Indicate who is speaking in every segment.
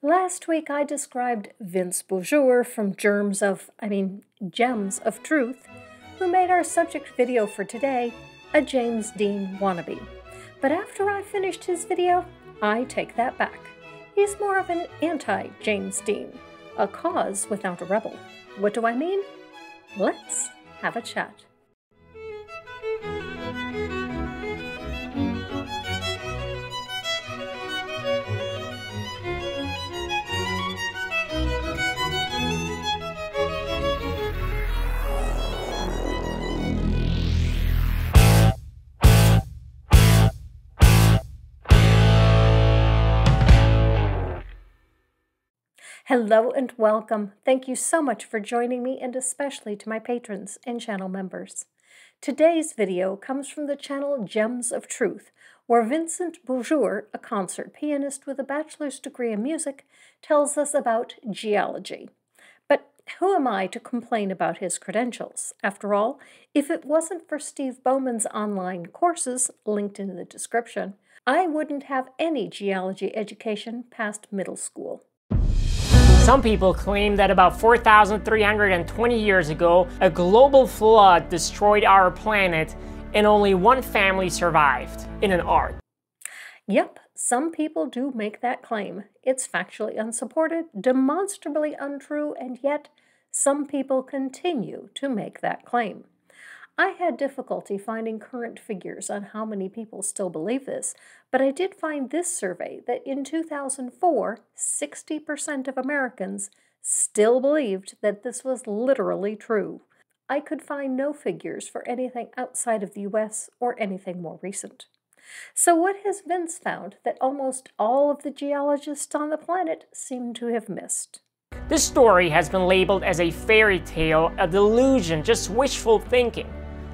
Speaker 1: Last week I described Vince Bourgeois from Gems of Truth, who made our subject video for today a James Dean wannabe. But after I finished his video, I take that back. He's more of an anti-James Dean, a cause without a rebel. What do I mean? Let's have a chat. Hello and welcome. Thank you so much for joining me, and especially to my patrons and channel members. Today's video comes from the channel Gems of Truth, where Vincent Bourgeois, a concert pianist with a bachelor's degree in music, tells us about geology. But who am I to complain about his credentials? After all, if it wasn't for Steve Baumann's online courses, linked in the description, I wouldn't have any geology education past middle school.
Speaker 2: Some people claim that about 4,320 years ago, a global flood destroyed our planet and only one family survived in an ark.
Speaker 1: Yep, some people do make that claim. It's factually unsupported, demonstrably untrue, and yet some people continue to make that claim. I had difficulty finding current figures on how many people still believe this, but I did find this survey that in 2004, 60% of Americans still believed that this was literally true. I could find no figures for anything outside of the US or anything more recent. So what has Vince found that almost all of the geologists on the planet seem to have missed?
Speaker 2: This story has been labeled as a fairy tale, a delusion, just wishful thinking.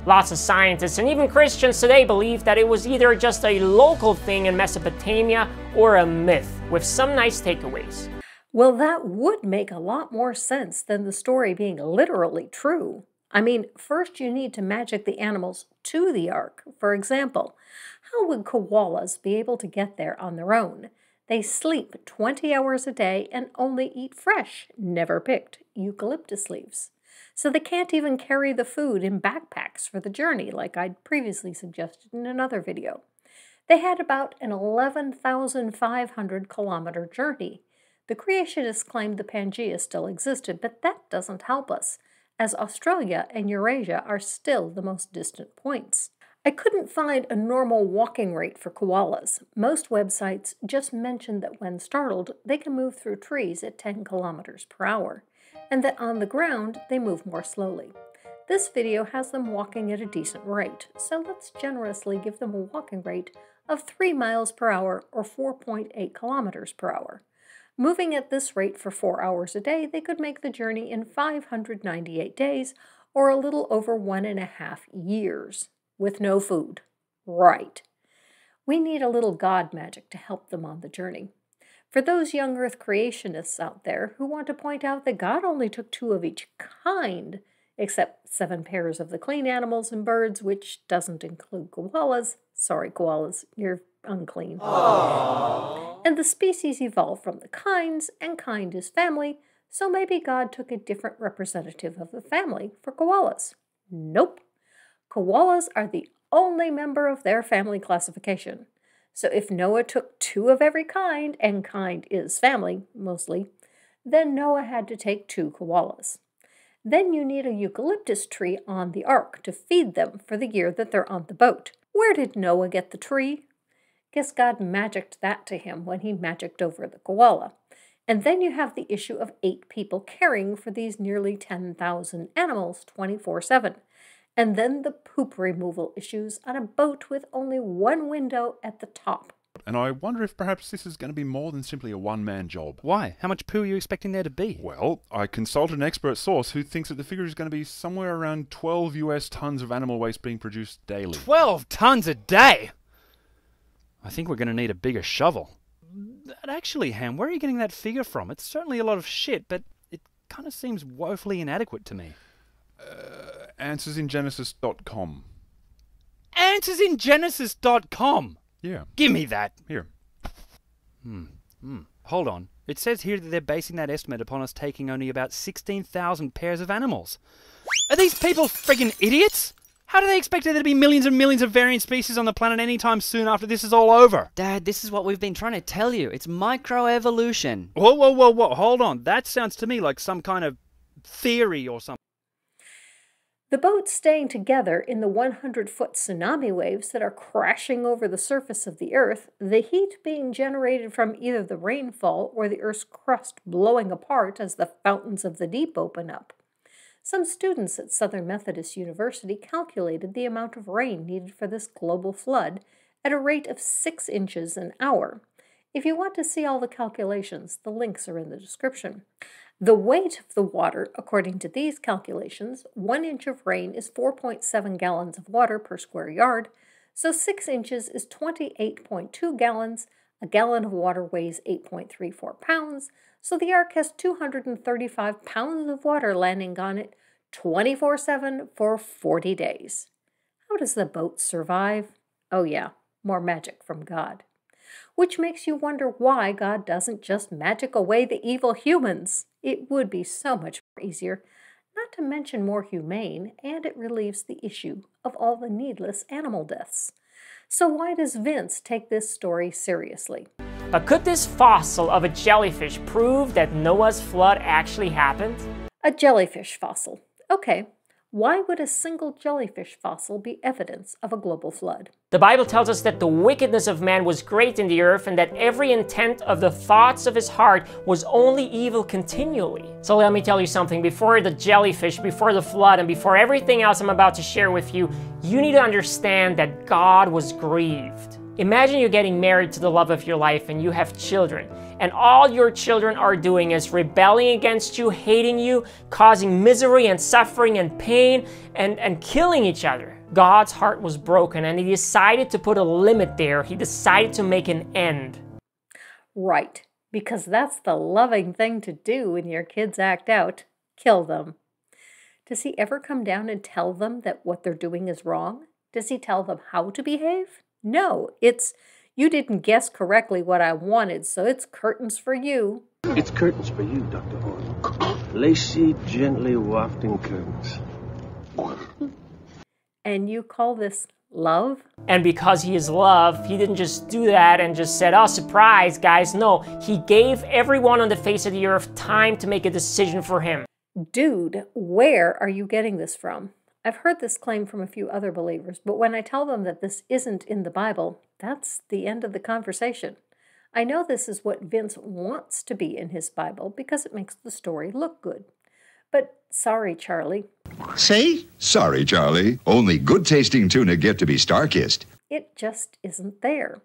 Speaker 2: Lots of scientists and even Christians today believe that it was either just a local thing in Mesopotamia or a myth, with some nice takeaways.
Speaker 1: Well, that would make a lot more sense than the story being literally true. I mean, first you need to magic the animals to the ark. For example, how would koalas be able to get there on their own? They sleep 20 hours a day and only eat fresh, never picked, eucalyptus leaves. So they can't even carry the food in backpacks for the journey, like I'd previously suggested in another video. They had about an 11,500 kilometer journey. The creationists claimed the Pangaea still existed, but that doesn't help us, as Australia and Eurasia are still the most distant points. I couldn't find a normal walking rate for koalas. Most websites just mention that when startled, they can move through trees at 10 kilometers per hour. And that on the ground, they move more slowly. This video has them walking at a decent rate, so let's generously give them a walking rate of 3 miles per hour or 4.8 kilometers per hour. Moving at this rate for 4 hours a day, they could make the journey in 598 days, or a little over 1.5 years, with no food. Right. We need a little God magic to help them on the journey. For those young Earth creationists out there who want to point out that God only took 2 of each kind, except 7 pairs of the clean animals and birds, which doesn't include koalas. Sorry, koalas, you're unclean. Aww. And the species evolved from the kinds, and kind is family, so maybe God took a different representative of the family for koalas. Nope. Koalas are the only member of their family classification. So if Noah took 2 of every kind, and kind is family, mostly, then Noah had to take 2 koalas. Then you need a eucalyptus tree on the ark to feed them for the year that they're on the boat. Where did Noah get the tree? Guess God magicked that to him when he magicked over the koala. And then you have the issue of 8 people caring for these nearly 10,000 animals 24/7. And then the poop removal issues on a boat with only 1 window at the top.
Speaker 3: And I wonder if perhaps this is going to be more than simply a one-man job.
Speaker 4: Why? How much poo are you expecting there to be?
Speaker 3: Well, I consulted an expert source who thinks that the figure is going to be somewhere around 12 US tons of animal waste being produced daily.
Speaker 4: 12 tons a day? I think we're going to need a bigger shovel. Actually, Ham, where are you getting that figure from? It's certainly a lot of shit, but it kind of seems woefully inadequate to me.
Speaker 3: Answersingenesis.com.
Speaker 4: Answersingenesis.com?
Speaker 3: Yeah.
Speaker 4: Give me that.
Speaker 3: Here.
Speaker 4: Hold on. It says here that they're basing that estimate upon us taking only about 16,000 pairs of animals. Are these people friggin' idiots? How do they expect there to be millions and millions of variant species on the planet anytime soon after this is all over?
Speaker 5: Dad, this is what we've been trying to tell you. It's microevolution.
Speaker 4: Whoa, whoa, whoa, whoa, hold on. That sounds to me like some kind of theory or something.
Speaker 1: The boats staying together in the 100-foot tsunami waves that are crashing over the surface of the Earth, the heat being generated from either the rainfall or the Earth's crust blowing apart as the fountains of the deep open up. Some students at Southern Methodist University calculated the amount of rain needed for this global flood at a rate of 6 inches an hour. If you want to see all the calculations, the links are in the description. The weight of the water, according to these calculations, 1 inch of rain is 4.7 gallons of water per square yard, so 6 inches is 28.2 gallons. A gallon of water weighs 8.34 pounds, so the ark has 235 pounds of water landing on it 24/7 for 40 days. How does the boat survive? Oh yeah, more magic from God. Which makes you wonder why God doesn't just magic away the evil humans. It would be so much more easier, not to mention more humane, and it relieves the issue of all the needless animal deaths. So why does Vince take this story seriously?
Speaker 2: But could this fossil of a jellyfish prove that Noah's flood actually happened?
Speaker 1: A jellyfish fossil. Okay, why would a single jellyfish fossil be evidence of a global flood?
Speaker 2: The Bible tells us that the wickedness of man was great in the earth and that every intent of the thoughts of his heart was only evil continually. So let me tell you something, before the jellyfish, before the flood, and before everything else I'm about to share with you, you need to understand that God was grieved. Imagine you're getting married to the love of your life and you have children, and all your children are doing is rebelling against you, hating you, causing misery and suffering and pain, and killing each other. God's heart was broken and he decided to put a limit there. He decided to make an end.
Speaker 1: Right, because that's the loving thing to do when your kids act out. Kill them. Does he ever come down and tell them that what they're doing is wrong? Does he tell them how to behave? No, it's, you didn't guess correctly what I wanted, so it's curtains for you.
Speaker 6: It's curtains for you, Dr. Horn. Lacy, gently wafting curtains.
Speaker 1: And you call this love?
Speaker 2: And because he is love, he didn't just do that and just said, oh, surprise, guys. No, he gave everyone on the face of the earth time to make a decision for him.
Speaker 1: Dude, where are you getting this from? I've heard this claim from a few other believers, but when I tell them that this isn't in the Bible, that's the end of the conversation. I know this is what Vince wants to be in his Bible because it makes the story look good. But sorry, Charlie.
Speaker 7: Say? Sorry, Charlie. Only good-tasting tuna get to be star-kissed.
Speaker 1: It just isn't there.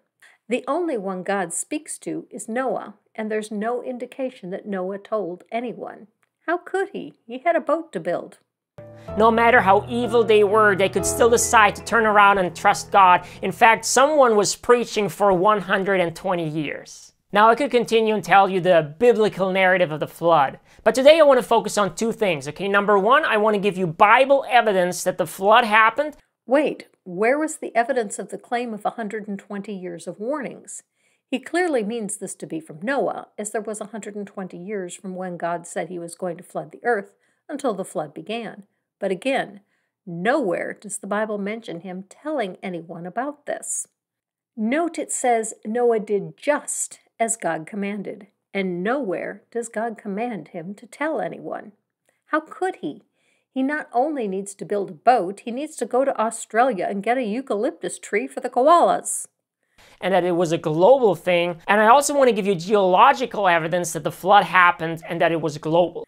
Speaker 1: The only one God speaks to is Noah, and there's no indication that Noah told anyone. How could he? He had a boat to build.
Speaker 2: No matter how evil they were, they could still decide to turn around and trust God. In fact, someone was preaching for 120 years. Now, I could continue and tell you the biblical narrative of the flood, but today I want to focus on two things, okay? Number one, I want to give you Bible evidence that the flood happened.
Speaker 1: Wait, where was the evidence of the claim of 120 years of warnings? He clearly means this to be from Noah, as there was 120 years from when God said he was going to flood the earth until the flood began. But again, nowhere does the Bible mention him telling anyone about this. Note it says Noah did just as God commanded, and nowhere does God command him to tell anyone. How could he? He not only needs to build a boat, he needs to go to Australia and get a eucalyptus tree for the koalas.
Speaker 2: And that it was a global thing. And I also want to give you geological evidence that the flood happened and that it was global.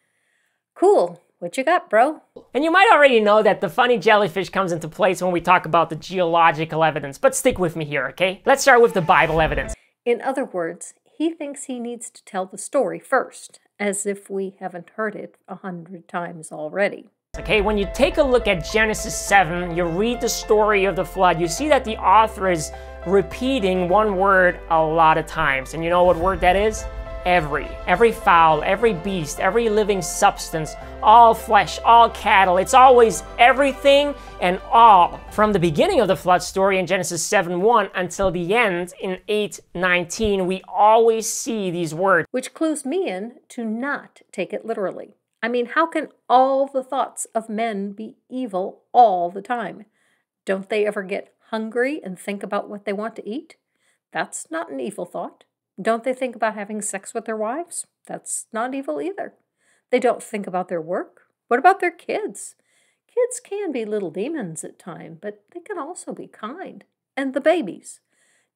Speaker 1: Cool. What you got, bro?
Speaker 2: And you might already know that the funny jellyfish comes into place when we talk about the geological evidence, but stick with me here, okay? Let's start with the Bible evidence.
Speaker 1: In other words, he thinks he needs to tell the story first, as if we haven't heard it 100 times already.
Speaker 2: Okay, when you take a look at Genesis 7, you read the story of the flood, you see that the author is repeating one word a lot of times. And you know what word that is? every fowl, every beast, every living substance, all flesh, all cattle. It's always everything and all. From the beginning of the flood story in Genesis 7:1 until the end in 8:19, we always see these words.
Speaker 1: Which clues me in to not take it literally. I mean, how can all the thoughts of men be evil all the time? Don't they ever get hungry and think about what they want to eat? That's not an evil thought. Don't they think about having sex with their wives? That's not evil either. They don't think about their work. What about their kids? Kids can be little demons at times, but they can also be kind. And the babies.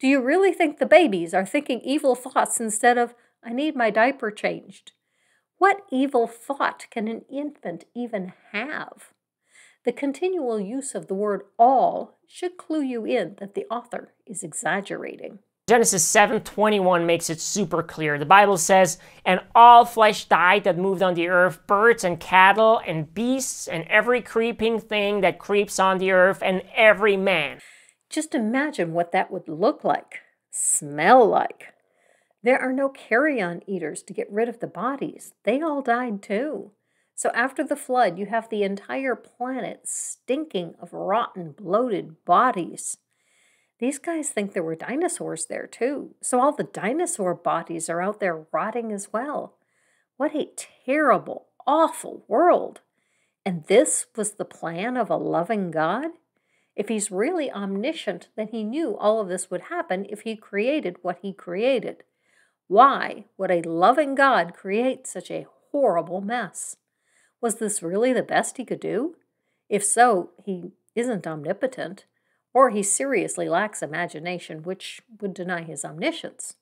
Speaker 1: Do you really think the babies are thinking evil thoughts instead of, I need my diaper changed? What evil thought can an infant even have? The continual use of the word all should clue you in that the author is exaggerating.
Speaker 2: Genesis 7:21 makes it super clear. The Bible says, and all flesh died that moved on the earth, birds and cattle and beasts and every creeping thing that creeps on the earth and every man.
Speaker 1: Just imagine what that would look like, smell like. There are no carrion eaters to get rid of the bodies. They all died too. So after the flood, you have the entire planet stinking of rotten, bloated bodies. These guys think there were dinosaurs there too. So all the dinosaur bodies are out there rotting as well. What a terrible, awful world. And this was the plan of a loving God? If he's really omniscient, then he knew all of this would happen if he created what he created. Why would a loving God create such a horrible mess? Was this really the best he could do? If so, he isn't omnipotent, or he seriously lacks imagination, which would deny his omniscience.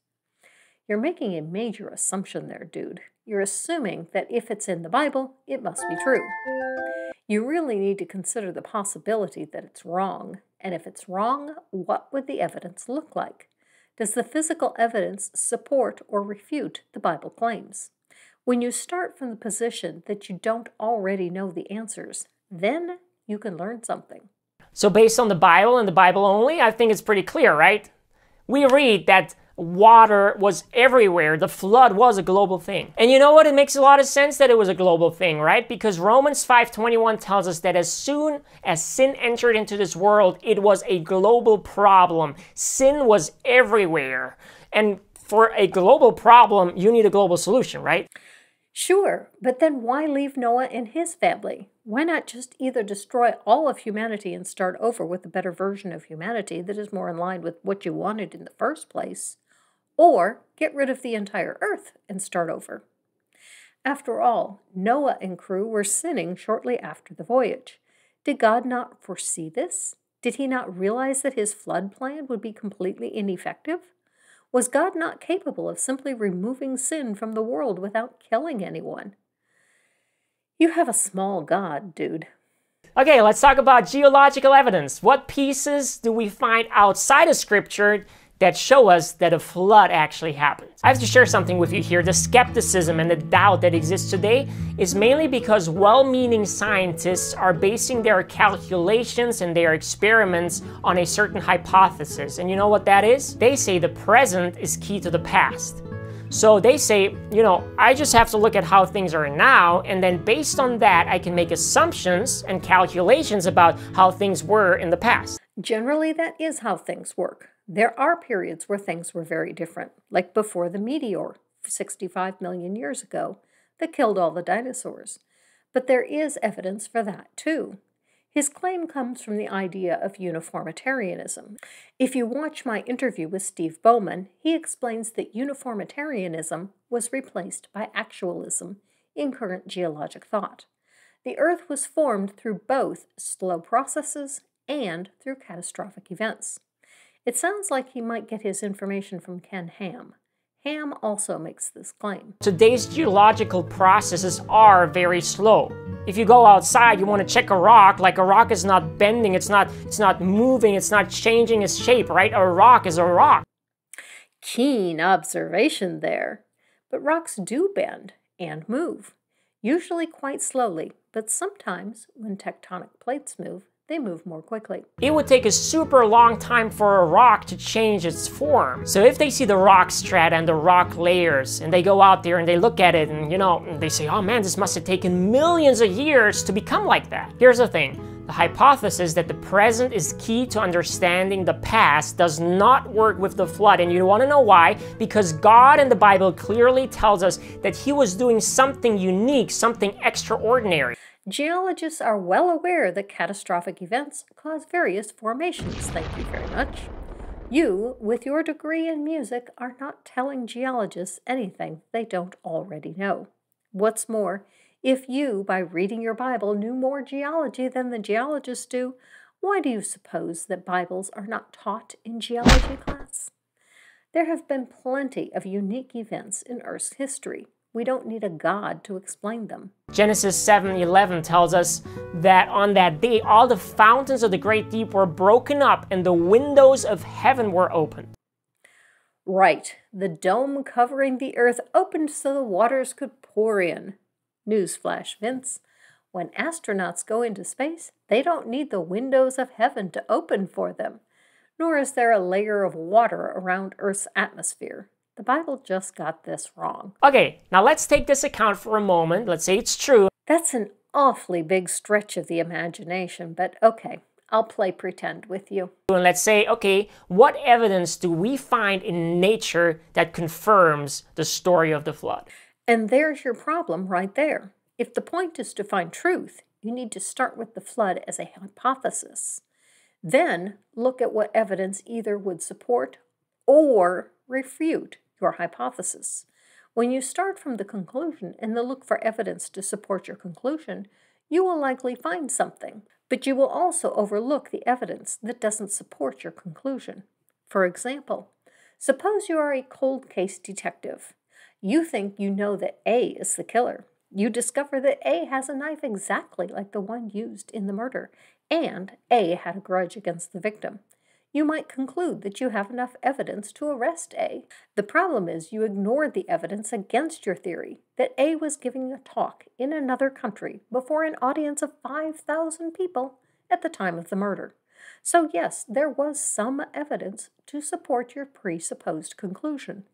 Speaker 1: You're making a major assumption there, dude. You're assuming that if it's in the Bible, it must be true. You really need to consider the possibility that it's wrong. And if it's wrong, what would the evidence look like? Does the physical evidence support or refute the Bible claims? When you start from the position that you don't already know the answers, then you can learn something.
Speaker 2: So based on the Bible and the Bible only, I think it's pretty clear, right? We read that water was everywhere. The flood was a global thing. And you know what? It makes a lot of sense that it was a global thing, right? Because Romans 5:21 tells us that as soon as sin entered into this world, it was a global problem. Sin was everywhere. And for a global problem, you need a global solution, right?
Speaker 1: Sure, but then why leave Noah and his family? Why not just either destroy all of humanity and start over with a better version of humanity that is more in line with what you wanted in the first place, or get rid of the entire earth and start over? After all, Noah and crew were sinning shortly after the voyage. Did God not foresee this? Did he not realize that his flood plan would be completely ineffective? Was God not capable of simply removing sin from the world without killing anyone? You have a small God, dude.
Speaker 2: Okay, let's talk about geological evidence. What pieces do we find outside of Scripture that show us that a flood actually happened? I have to share something with you here. The skepticism and the doubt that exists today is mainly because well-meaning scientists are basing their calculations and their experiments on a certain hypothesis. And you know what that is? They say the present is key to the past. So they say, you know, I just have to look at how things are now, and then based on that, I can make assumptions and calculations about how things were in the past.
Speaker 1: Generally, that is how things work. There are periods where things were very different, like before the meteor 65 million years ago that killed all the dinosaurs. But there is evidence for that too. His claim comes from the idea of uniformitarianism. If you watch my interview with Steve Baumann, he explains that uniformitarianism was replaced by actualism in current geologic thought. The Earth was formed through both slow processes and through catastrophic events. It sounds like he might get his information from Ken Ham. Ham also makes this claim.
Speaker 2: Today's geological processes are very slow. If you go outside, you want to check a rock, like a rock is not bending, it's not moving, it's not changing its shape, right? A rock is a rock.
Speaker 1: Keen observation there. But rocks do bend and move, usually quite slowly, but sometimes when tectonic plates move, they move more quickly.
Speaker 2: It would take a super long time for a rock to change its form. So if they see the rock strata and the rock layers, and they go out there and they look at it and, they say, oh man, this must have taken millions of years to become like that. Here's the thing. The hypothesis that the present is key to understanding the past does not work with the flood, and you want to know why? Because God in the Bible clearly tells us that he was doing something unique, something extraordinary.
Speaker 1: Geologists are well aware that catastrophic events cause various formations. Thank you very much. You, with your degree in music, are not telling geologists anything they don't already know. What's more, if you, by reading your Bible, knew more geology than the geologists do, why do you suppose that Bibles are not taught in geology class? There have been plenty of unique events in Earth's history. We don't need a God to explain them.
Speaker 2: Genesis 7:11 tells us that on that day, all the fountains of the great deep were broken up and the windows of heaven were opened.
Speaker 1: Right, the dome covering the earth opened so the waters could pour in. Newsflash, Vince. When astronauts go into space, they don't need the windows of heaven to open for them, nor is there a layer of water around Earth's atmosphere. The Bible just got this wrong.
Speaker 2: Okay, now let's take this account for a moment. Let's say it's true.
Speaker 1: That's an awfully big stretch of the imagination, but okay, I'll play pretend with you.
Speaker 2: And let's say, okay, what evidence do we find in nature that confirms the story of the flood?
Speaker 1: And there's your problem right there. If the point is to find truth, you need to start with the flood as a hypothesis. Then look at what evidence either would support or refute your hypothesis. When you start from the conclusion and then look for evidence to support your conclusion, you will likely find something, but you will also overlook the evidence that doesn't support your conclusion. For example, suppose you are a cold case detective. You think you know that A is the killer. You discover that A has a knife exactly like the one used in the murder, and A had a grudge against the victim. You might conclude that you have enough evidence to arrest A. The problem is you ignored the evidence against your theory that A was giving a talk in another country before an audience of 5,000 people at the time of the murder. So yes, there was some evidence to support your presupposed conclusion.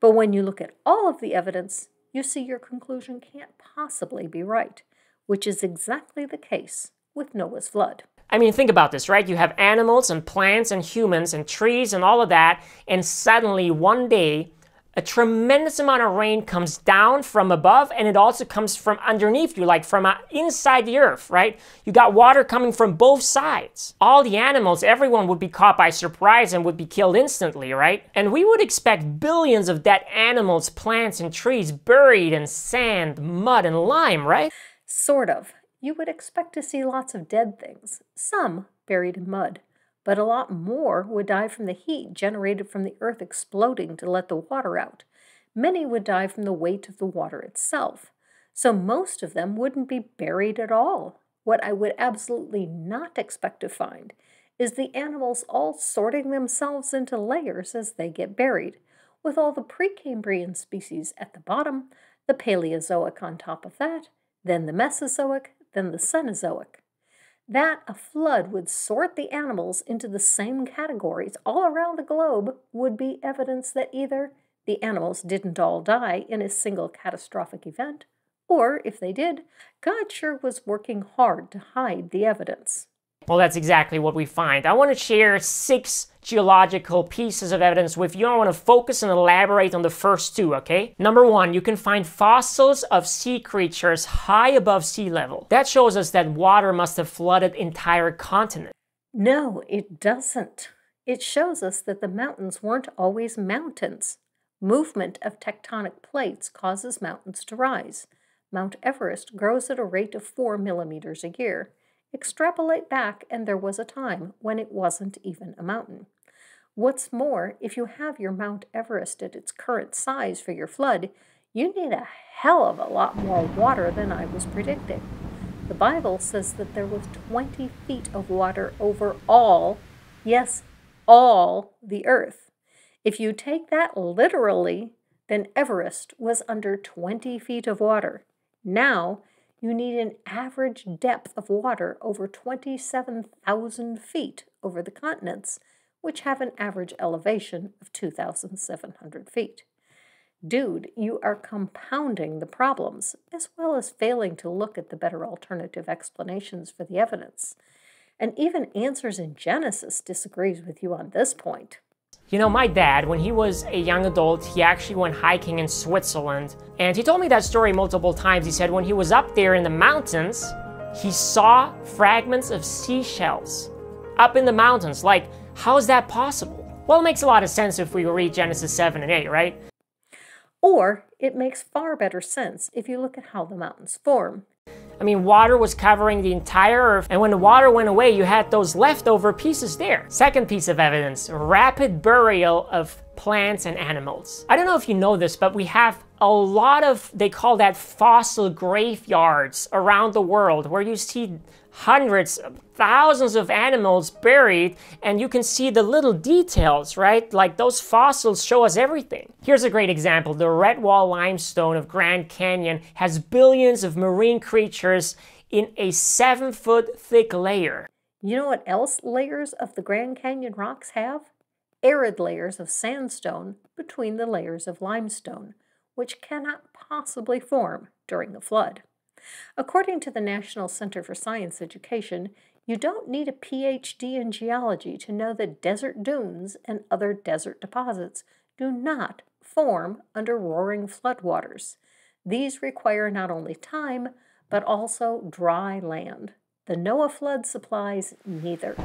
Speaker 1: But when you look at all of the evidence, you see your conclusion can't possibly be right, which is exactly the case with Noah's flood.
Speaker 2: I mean, think about this, right? You have animals and plants and humans and trees and all of that, and suddenly one day, a tremendous amount of rain comes down from above, and it also comes from underneath you, like from inside the earth, right? You got water coming from both sides. All the animals, everyone would be caught by surprise and would be killed instantly, right? And we would expect billions of dead animals, plants, and trees buried in sand, mud, and lime, right?
Speaker 1: Sort of. You would expect to see lots of dead things, some buried in mud, but a lot more would die from the heat generated from the earth exploding to let the water out. Many would die from the weight of the water itself, so most of them wouldn't be buried at all. What I would absolutely not expect to find is the animals all sorting themselves into layers as they get buried, with all the Precambrian species at the bottom, the Paleozoic on top of that, then the Mesozoic, then the Cenozoic. That a flood would sort the animals into the same categories all around the globe would be evidence that either the animals didn't all die in a single catastrophic event, or if they did, God sure was working hard to hide the evidence.
Speaker 2: Well, that's exactly what we find. I want to share 6 geological pieces of evidence with you. I want to focus and elaborate on the first 2, okay? Number 1, you can find fossils of sea creatures high above sea level. That shows us that water must have flooded entire continents.
Speaker 1: No, it doesn't. It shows us that the mountains weren't always mountains. Movement of tectonic plates causes mountains to rise. Mount Everest grows at a rate of 4 millimeters a year. Extrapolate back, and there was a time when it wasn't even a mountain. What's more, if you have your Mount Everest at its current size for your flood, you need a hell of a lot more water than I was predicting. The Bible says that there was 20 feet of water over all, yes, all the earth. If you take that literally, then Everest was under 20 feet of water. Now, you need an average depth of water over 27,000 feet over the continents, which have an average elevation of 2,700 feet. Dude, you are compounding the problems, as well as failing to look at the better alternative explanations for the evidence. And even Answers in Genesis disagrees with you on this point.
Speaker 2: You know, my dad, when he was a young adult, he actually went hiking in Switzerland. And he told me that story multiple times. He said when he was up there in the mountains, he saw fragments of seashells up in the mountains. Like, how is that possible? Well, it makes a lot of sense if we read Genesis 7 and 8, right?
Speaker 1: Or it makes far better sense if you look at how the mountains form.
Speaker 2: I mean, water was covering the entire earth, and when the water went away, you had those leftover pieces there. Second piece of evidence, rapid burial of plants and animals. I don't know if you know this, but we have a lot of, they call that fossil graveyards around the world, where you see hundreds, thousands of animals buried, and you can see the little details, right? Like those fossils show us everything. Here's a great example. The Redwall limestone of Grand Canyon has billions of marine creatures in a 7-foot thick layer.
Speaker 1: You know what else layers of the Grand Canyon rocks have? Arid layers of sandstone between the layers of limestone, which cannot possibly form during the flood. According to the National Center for Science Education, you don't need a PhD in geology to know that desert dunes and other desert deposits do not form under roaring floodwaters. These require not only time, but also dry land. The NOAA flood supplies neither.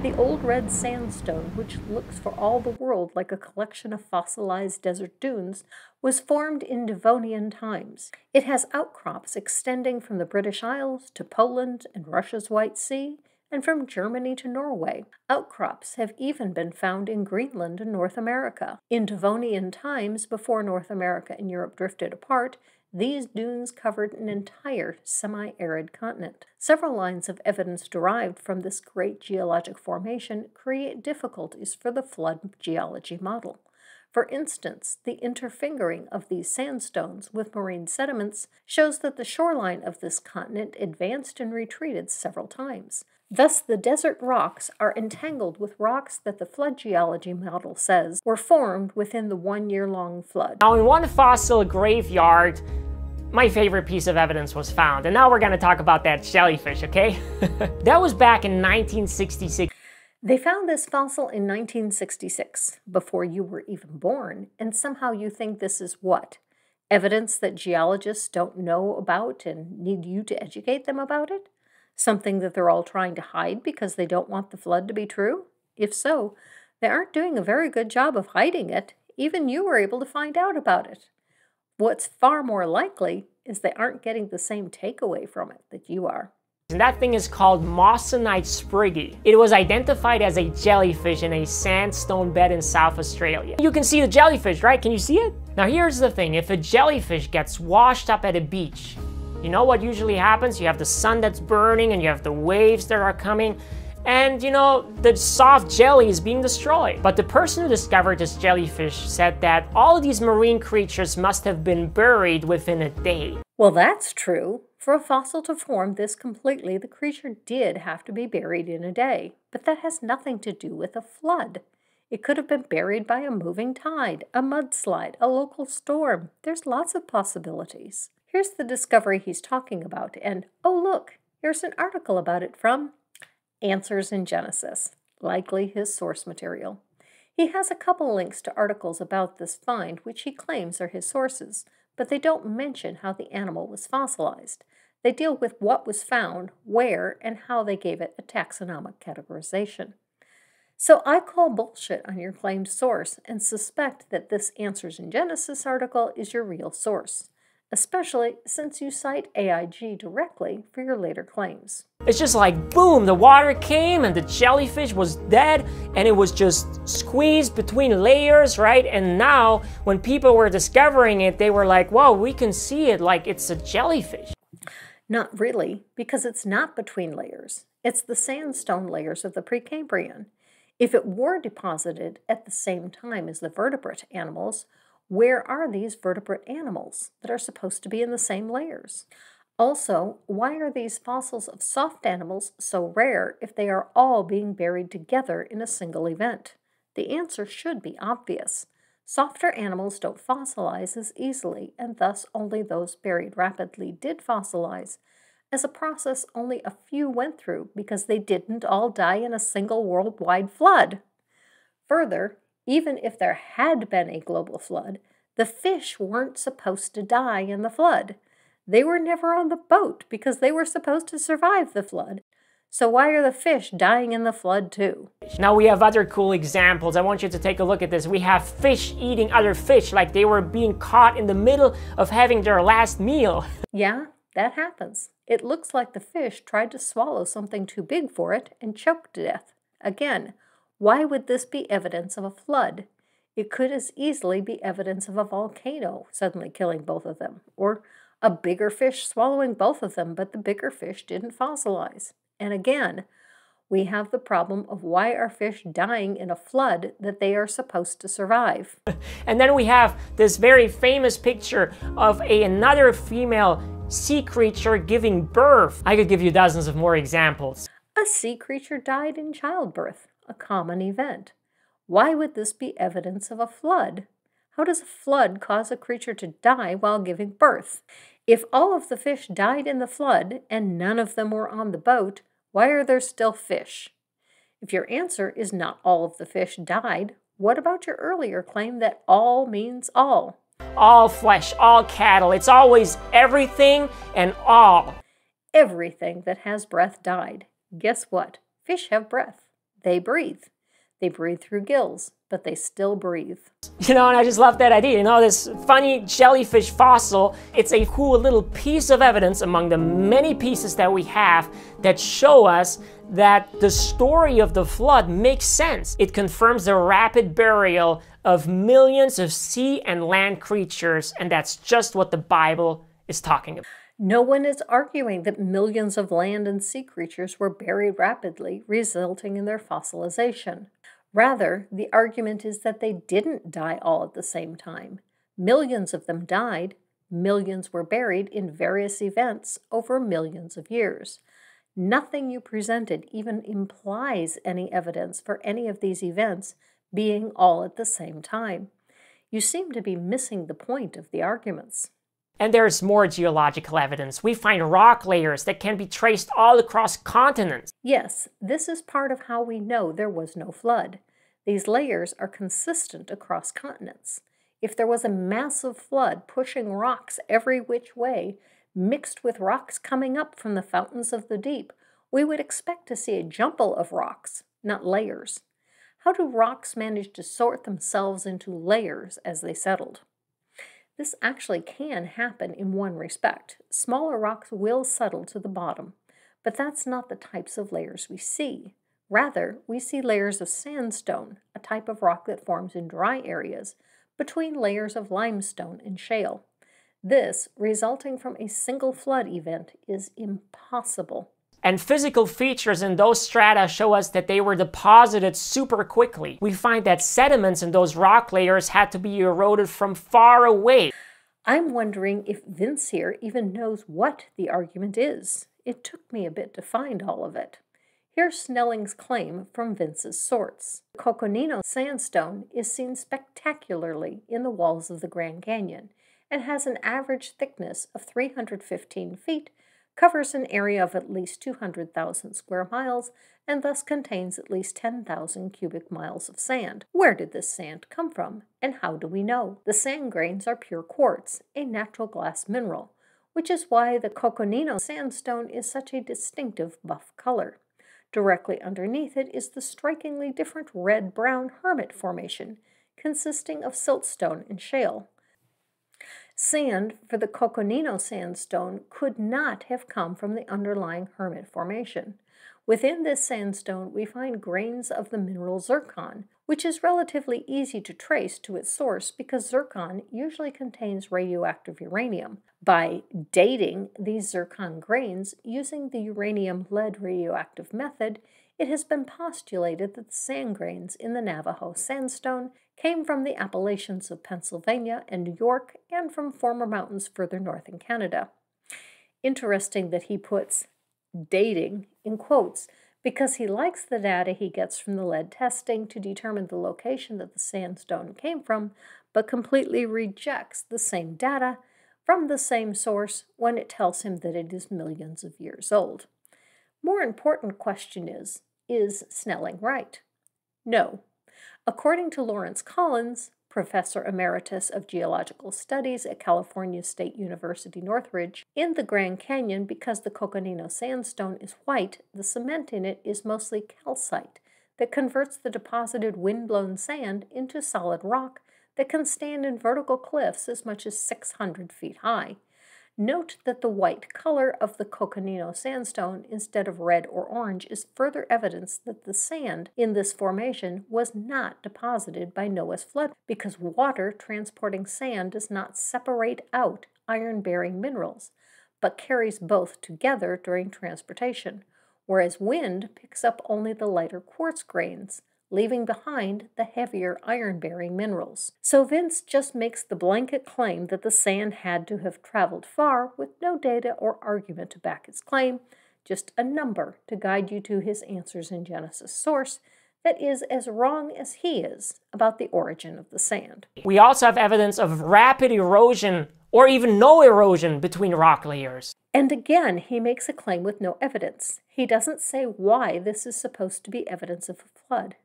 Speaker 1: The old red sandstone, which looks for all the world like a collection of fossilized desert dunes, was formed in Devonian times. It has outcrops extending from the British Isles to Poland and Russia's White Sea, and from Germany to Norway. Outcrops have even been found in Greenland and North America. In Devonian times, before North America and Europe drifted apart, these dunes covered an entire semi-arid continent. Several lines of evidence derived from this great geologic formation create difficulties for the flood geology model. For instance, the interfingering of these sandstones with marine sediments shows that the shoreline of this continent advanced and retreated several times. Thus, the desert rocks are entangled with rocks that the flood geology model says were formed within the 1-year-long flood.
Speaker 2: Now, in one fossil graveyard, my favorite piece of evidence was found. And now we're going to talk about that jellyfish, okay? That was back in 1966.
Speaker 1: They found this fossil in 1966, before you were even born, and somehow you think this is what? Evidence that geologists don't know about and need you to educate them about it? Something that they're all trying to hide because they don't want the flood to be true? If so, they aren't doing a very good job of hiding it. Even you were able to find out about it. What's far more likely is they aren't getting the same takeaway from it that you are.
Speaker 2: And that thing is called Mossonite spriggi. It was identified as a jellyfish in a sandstone bed in South Australia. You can see the jellyfish, right? Can you see it? Now here's the thing, if a jellyfish gets washed up at a beach, you know what usually happens? You have the sun that's burning and you have the waves that are coming, and you know, the soft jelly is being destroyed. But the person who discovered this jellyfish said that all of these marine creatures must have been buried within a day.
Speaker 1: Well, that's true. For a fossil to form this completely, the creature did have to be buried in a day. But that has nothing to do with a flood. It could have been buried by a moving tide, a mudslide, a local storm. There's lots of possibilities. Here's the discovery he's talking about, and oh look, here's an article about it from Answers in Genesis, likely his source material. He has a couple links to articles about this find, which he claims are his sources, but they don't mention how the animal was fossilized. They deal with what was found, where, and how they gave it a taxonomic categorization. So I call bullshit on your claimed source and suspect that this Answers in Genesis article is your real source, especially since you cite AIG directly for your later claims.
Speaker 2: It's just like, boom, the water came and the jellyfish was dead and it was just squeezed between layers, right? And now, when people were discovering it, they were like, whoa, we can see it like it's a jellyfish.
Speaker 1: Not really, because it's not between layers. It's the sandstone layers of the Precambrian. If it were deposited at the same time as the vertebrate animals, where are these vertebrate animals that are supposed to be in the same layers? Also, why are these fossils of soft animals so rare if they are all being buried together in a single event? The answer should be obvious. Softer animals don't fossilize as easily, and thus only those buried rapidly did fossilize, as a process only a few went through because they didn't all die in a single worldwide flood. Further, even if there had been a global flood, the fish weren't supposed to die in the flood. They were never on the boat because they were supposed to survive the flood. So why are the fish dying in the flood too?
Speaker 2: Now we have other cool examples. I want you to take a look at this. We have fish eating other fish like they were being caught in the middle of having their last meal.
Speaker 1: Yeah, that happens. It looks like the fish tried to swallow something too big for it and choked to death. Again, why would this be evidence of a flood? It could as easily be evidence of a volcano suddenly killing both of them, or a bigger fish swallowing both of them, but the bigger fish didn't fossilize. And again, we have the problem of why are fish dying in a flood that they are supposed to survive?
Speaker 2: And then we have this very famous picture of another female sea creature giving birth. I could give you dozens of more examples.
Speaker 1: A sea creature died in childbirth, a common event. Why would this be evidence of a flood? How does a flood cause a creature to die while giving birth? If all of the fish died in the flood and none of them were on the boat, why are there still fish? If your answer is not all of the fish died, what about your earlier claim that all means all?
Speaker 2: All flesh, all cattle. It's always everything and all.
Speaker 1: Everything that has breath died. Guess what? Fish have breath. They breathe. They breathe through gills, but they still breathe.
Speaker 2: You know, and I just love that idea. You know, this funny jellyfish fossil, it's a cool little piece of evidence among the many pieces that we have that show us that the story of the flood makes sense. It confirms the rapid burial of millions of sea and land creatures, and that's just what the Bible is talking about.
Speaker 1: No one is arguing that millions of land and sea creatures were buried rapidly, resulting in their fossilization. Rather, the argument is that they didn't die all at the same time. Millions of them died, millions were buried in various events over millions of years. Nothing you presented even implies any evidence for any of these events being all at the same time. You seem to be missing the point of the arguments.
Speaker 2: And there's more geological evidence. We find rock layers that can be traced all across continents.
Speaker 1: Yes, this is part of how we know there was no flood. These layers are consistent across continents. If there was a massive flood pushing rocks every which way, mixed with rocks coming up from the fountains of the deep, we would expect to see a jumble of rocks, not layers. How do rocks manage to sort themselves into layers as they settled? This actually can happen in one respect. Smaller rocks will settle to the bottom, but that's not the types of layers we see. Rather, we see layers of sandstone, a type of rock that forms in dry areas, between layers of limestone and shale. This, resulting from a single flood event, is impossible.
Speaker 2: And physical features in those strata show us that they were deposited super quickly. We find that sediments in those rock layers had to be eroded from far away.
Speaker 1: I'm wondering if Vince here even knows what the argument is. It took me a bit to find all of it. Here's Snelling's claim from Vince's source. The Coconino sandstone is seen spectacularly in the walls of the Grand Canyon and has an average thickness of 315 feet, covers an area of at least 200,000 square miles, and thus contains at least 10,000 cubic miles of sand. Where did this sand come from, and how do we know? The sand grains are pure quartz, a natural glass mineral, which is why the Coconino sandstone is such a distinctive buff color. Directly underneath it is the strikingly different red-brown Hermit Formation, consisting of siltstone and shale. Sand for the Coconino sandstone could not have come from the underlying Hermit Formation. Within this sandstone, we find grains of the mineral zircon, which is relatively easy to trace to its source because zircon usually contains radioactive uranium. By dating these zircon grains using the uranium-lead radioactive method, it has been postulated that the sand grains in the Navajo sandstone came from the Appalachians of Pennsylvania and New York and from former mountains further north in Canada. Interesting that he puts dating in quotes because he likes the data he gets from the lead testing to determine the location that the sandstone came from, but completely rejects the same data from the same source when it tells him that it is millions of years old. More important question is Snelling right? No. According to Lawrence Collins, Professor Emeritus of Geological Studies at California State University Northridge, in the Grand Canyon, because the Coconino sandstone is white, the cement in it is mostly calcite that converts the deposited wind-blown sand into solid rock that can stand in vertical cliffs as much as 600 feet high. Note that the white color of the Coconino sandstone instead of red or orange is further evidence that the sand in this formation was not deposited by Noah's flood because water transporting sand does not separate out iron-bearing minerals, but carries both together during transportation, whereas wind picks up only the lighter quartz grains, leaving behind the heavier iron-bearing minerals. So Vince just makes the blanket claim that the sand had to have traveled far with no data or argument to back his claim, just a number to guide you to his answers in Genesis source that is as wrong as he is about the origin of the sand.
Speaker 2: We also have evidence of rapid erosion or even no erosion between rock layers.
Speaker 1: And again, he makes a claim with no evidence. He doesn't say why this is supposed to be evidence of a flood.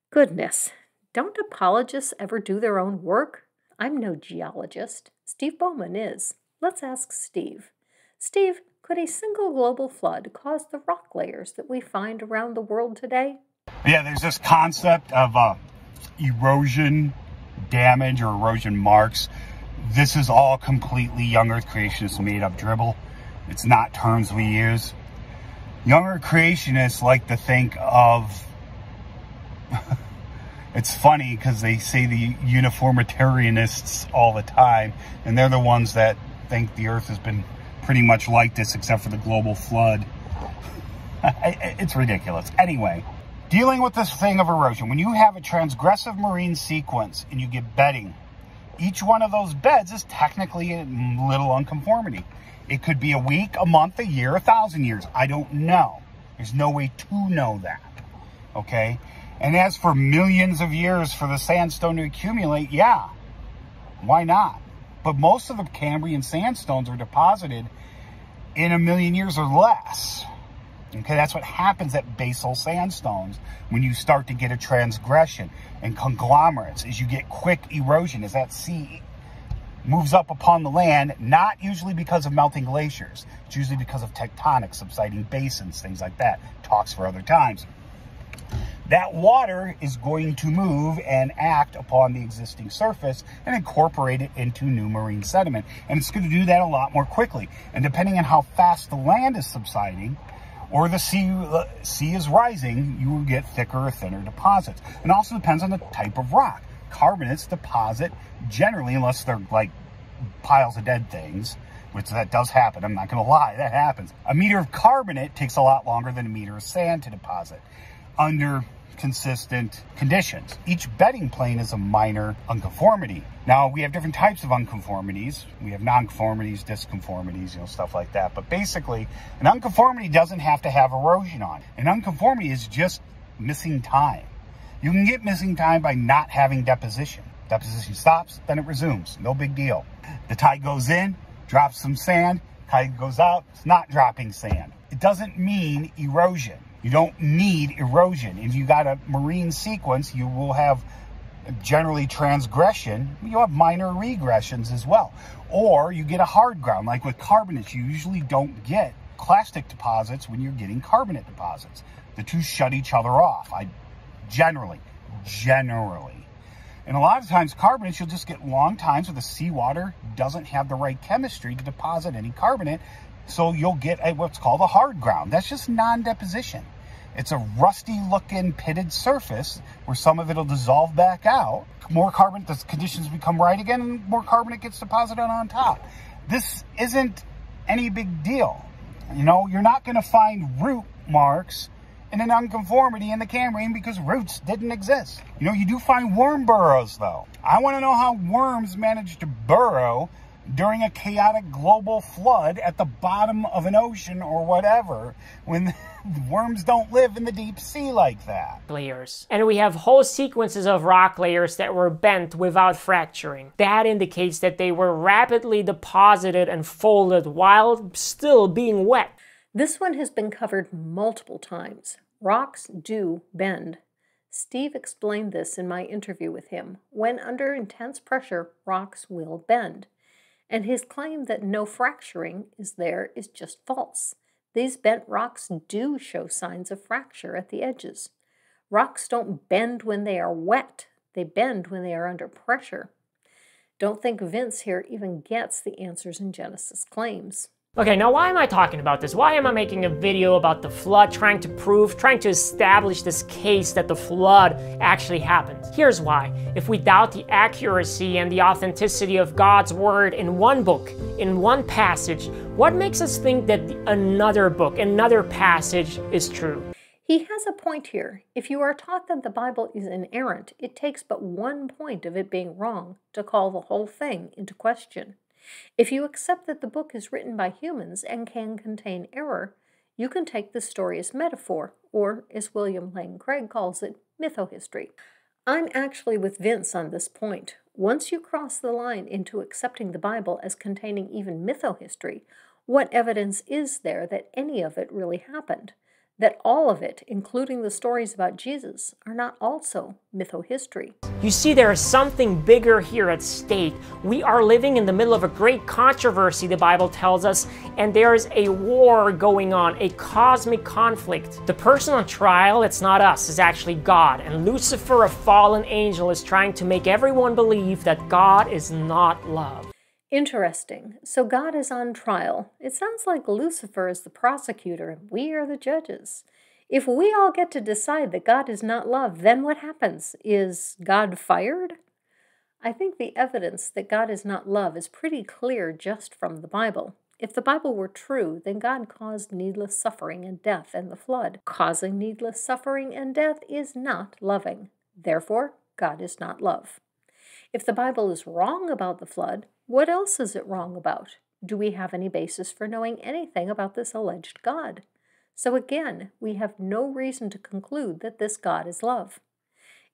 Speaker 1: Goodness, don't apologists ever do their own work? I'm no geologist. Steve Baumann is. Let's ask Steve. Steve, could a single global flood cause the rock layers that we find around the world today?
Speaker 8: Yeah, there's this concept of erosion damage or erosion marks. This is all completely young Earth creationists made up dribble. It's not terms we use. Young Earth creationists like to think of it's funny because they say the uniformitarianists all the time, and they're the ones that think the Earth has been pretty much like this except for the global flood. It's ridiculous. Anyway, dealing with this thing of erosion, when you have a transgressive marine sequence and you get bedding, each one of those beds is technically a little unconformity. It could be a week, a month, a year, 1,000 years. I don't know. There's no way to know that. Okay? And as for millions of years for the sandstone to accumulate, yeah, why not? But most of the Cambrian sandstones are deposited in 1 million years or less. Okay, that's what happens at basal sandstones when you start to get a transgression and conglomerates, is you get quick erosion as that sea moves up upon the land, not usually because of melting glaciers. It's usually because of tectonic subsiding basins, things like that. Talks for other times. That water is going to move and act upon the existing surface and incorporate it into new marine sediment. And it's going to do that a lot more quickly. And depending on how fast the land is subsiding or the sea is rising, you will get thicker or thinner deposits. And also depends on the type of rock. Carbonates deposit generally, unless they're like piles of dead things, which that does happen. I'm not going to lie, that happens. A meter of carbonate takes a lot longer than a meter of sand to deposit under consistent conditions. Each bedding plane is a minor unconformity. Now, we have different types of unconformities. We have nonconformities, disconformities, stuff like that. But basically, an unconformity doesn't have to have erosion on it. An unconformity is just missing time. You can get missing time by not having deposition. Deposition stops, then it resumes. No big deal. The tide goes in, drops some sand. Tide goes out, it's not dropping sand. It doesn't mean erosion. You don't need erosion. If you got a marine sequence, you will have generally transgression. You'll have minor regressions as well. Or you get a hard ground. Like with carbonates, you usually don't get clastic deposits when you're getting carbonate deposits. The two shut each other off. Generally. And a lot of times carbonates, you'll just get long times where the seawater doesn't have the right chemistry to deposit any carbonate. So you'll get what's called a hard ground. That's just non-deposition. It's a rusty looking pitted surface where some of it will dissolve back out. More carbonate, the conditions become right again, and more carbonate gets deposited on top. This isn't any big deal. You're not going to find root marks in an unconformity in the Cambrian because roots didn't exist. You do find worm burrows though. I want to know how worms manage to burrow during a chaotic global flood at the bottom of an ocean or whatever, when worms don't live in the deep sea like that.
Speaker 2: Layers. And we have whole sequences of rock layers that were bent without fracturing. That indicates that they were rapidly deposited and folded while still being wet.
Speaker 1: This one has been covered multiple times. Rocks do bend. Steve explained this in my interview with him. When under intense pressure, rocks will bend. And his claim that no fracturing is there is just false. These bent rocks do show signs of fracture at the edges. Rocks don't bend when they are wet. They bend when they are under pressure. Don't think Vince here even gets the answers in Genesis claims.
Speaker 2: Okay, now why am I talking about this? Why am I making a video about the flood, trying to establish this case that the flood actually happened? Here's why. If we doubt the accuracy and the authenticity of God's word in one book, in one passage, what makes us think that another book, another passage is true?
Speaker 1: He has a point here. If you are taught that the Bible is inerrant, it takes but one point of it being wrong to call the whole thing into question. If you accept that the book is written by humans and can contain error, you can take the story as metaphor, or as William Lane Craig calls it, mythohistory. I'm actually with Vince on this point. Once you cross the line into accepting the Bible as containing even mythohistory, what evidence is there that any of it really happened? That all of it, including the stories about Jesus, are not also mythohistory.
Speaker 2: You see, there is something bigger here at stake. We are living in the middle of a great controversy, the Bible tells us, and there is a war going on, a cosmic conflict. The person on trial, it's not us, is actually God, and Lucifer, a fallen angel, is trying to make everyone believe that God is not love.
Speaker 1: Interesting. So God is on trial. It sounds like Lucifer is the prosecutor and we are the judges. If we all get to decide that God is not love, then what happens? Is God fired? I think the evidence that God is not love is pretty clear just from the Bible. If the Bible were true, then God caused needless suffering and death in the flood. Causing needless suffering and death is not loving. Therefore, God is not love. If the Bible is wrong about the flood, what else is it wrong about? Do we have any basis for knowing anything about this alleged God? So again, we have no reason to conclude that this God is love.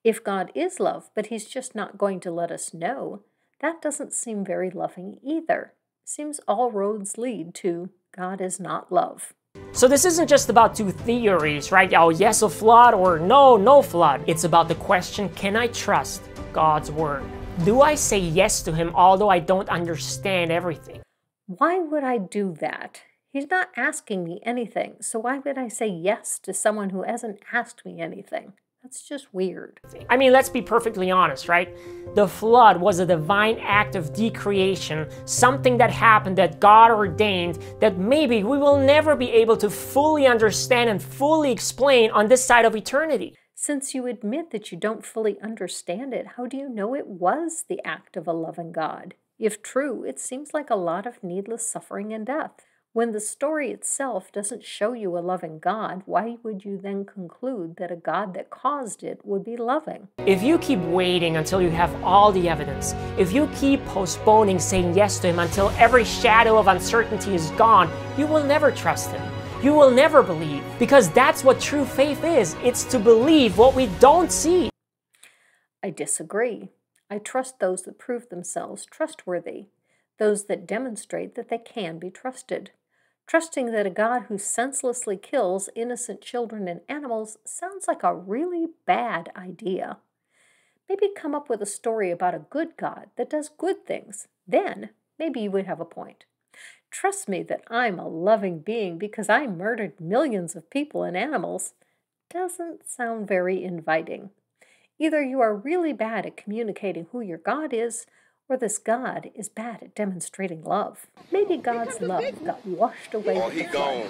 Speaker 1: If God is love, but he's just not going to let us know, that doesn't seem very loving either. Seems all roads lead to God is not love.
Speaker 2: So this isn't just about two theories, right? Oh, yes, a flood, or no, no flood. It's about the question, can I trust God's word? Do I say yes to him although I don't understand everything?
Speaker 1: Why would I do that? He's not asking me anything, so why would I say yes to someone who hasn't asked me anything? That's just weird.
Speaker 2: I mean, let's be perfectly honest, right? The flood was a divine act of decreation, something that happened that God ordained that maybe we will never be able to fully understand and fully explain on this side of eternity.
Speaker 1: Since you admit that you don't fully understand it, how do you know it was the act of a loving God? If true, it seems like a lot of needless suffering and death. When the story itself doesn't show you a loving God, why would you then conclude that a God that caused it would be loving?
Speaker 2: If you keep waiting until you have all the evidence, if you keep postponing saying yes to him until every shadow of uncertainty is gone, you will never trust him. You will never believe, because that's what true faith is. It's to believe what we don't see.
Speaker 1: I disagree. I trust those that prove themselves trustworthy, those that demonstrate that they can be trusted. Trusting that a God who senselessly kills innocent children and animals sounds like a really bad idea. Maybe come up with a story about a good God that does good things. Then maybe you would have a point. Trust me that I'm a loving being because I murdered millions of people and animals doesn't sound very inviting. Either you are really bad at communicating who your God is, or this God is bad at demonstrating love. Maybe God's love got washed away with the flood.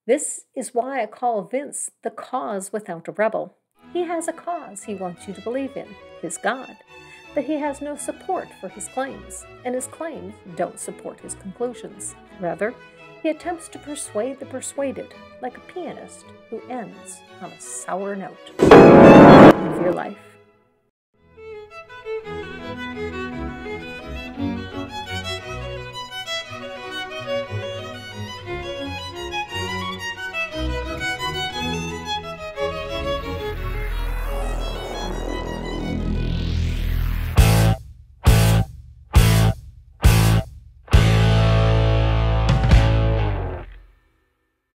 Speaker 1: This is why I call Vince the cause without a rebel. He has a cause he wants you to believe in, his God. But he has no support for his claims, and his claims don't support his conclusions. Rather, he attempts to persuade the persuaded, like a pianist who ends on a sour note. Live your life.